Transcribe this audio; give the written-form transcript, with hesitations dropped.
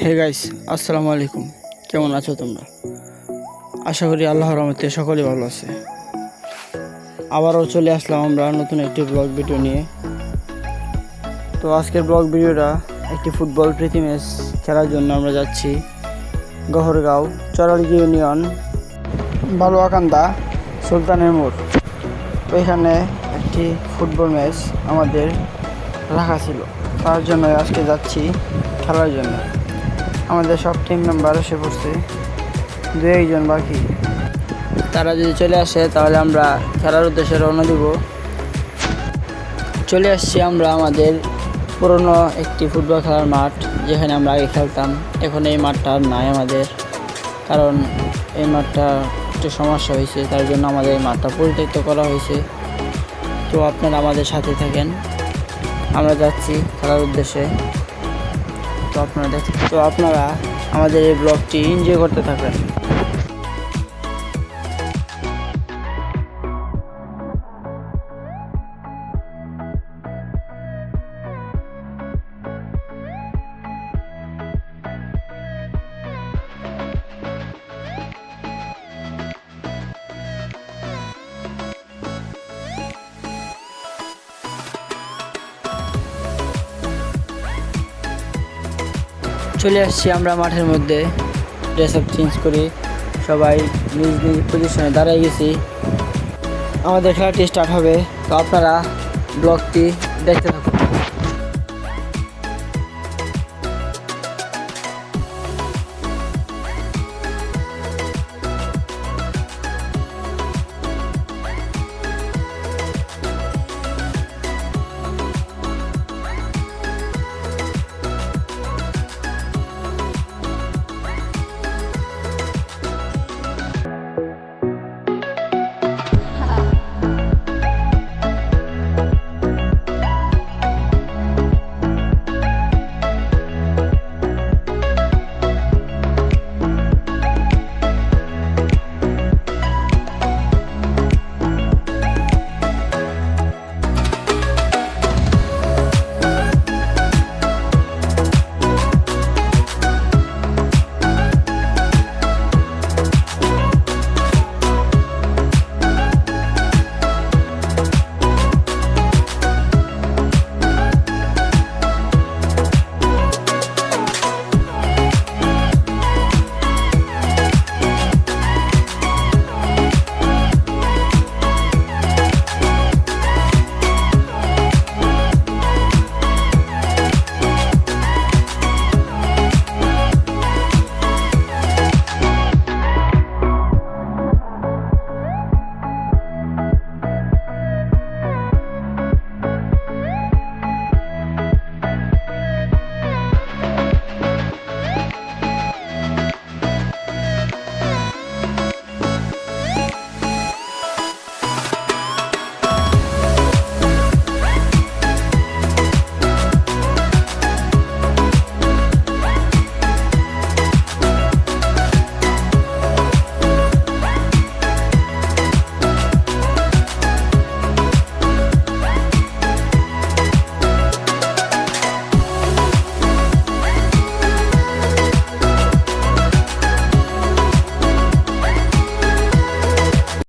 Hey guys, আসসালামু আলাইকুম। কেমন আছো তোমরা? আশা করি আল্লাহর রহমতে সকলেই ভালো আছে। আবারও চলে আসলাম আমরা নতুন একটি ব্লগ ভিডিও নিয়ে। তো আজকের ব্লগ ভিডিওটা একটি ফুটবল প্রীতি ম্যাচ খেলার জন্য আমরা যাচ্ছি গহরগাঁও চরালগি ইউনিয়ন বালুয়াকান্দা সুলতানের মোড়। ওইখানে একটি ফুটবল ম্যাচ আমাদের রাখা ছিল, তার জন্য আজকে যাচ্ছি খেলার জন্য। আমাদের সব টিম মেম্বার এসে পড়ছে, দু একজন বাকি। তারা যদি চলে আসে তাহলে আমরা খেলার উদ্দেশ্যে রওনা দিব। চলে আসছি আমরা আমাদের পুরনো একটি ফুটবল খেলার মাঠ, যেখানে আমরা আগে খেলতাম। এখন এই মাঠটা আর নাই আমাদের, কারণ এই মাঠটা একটু সমস্যা হয়েছে, তার জন্য আমাদের এই মাঠটা পরিত্যক্ত করা হয়েছে। তো আপনারা আমাদের সাথে থাকেন, আমরা যাচ্ছি খেলার উদ্দেশ্যে। তো আপনারা আমাদের এই ব্লগটি এনজয় করতে থাকেন। চলে আসছি আমরা মাঠের মধ্যে, ড্রেস আপ চেঞ্জ করি, সবাই নিজ নিজ পজিশনে দাঁড়িয়ে গেছি। আমাদের খেলাটি স্টার্ট হবে, তো আপনারা ব্লগটি দেখতে থাকুন।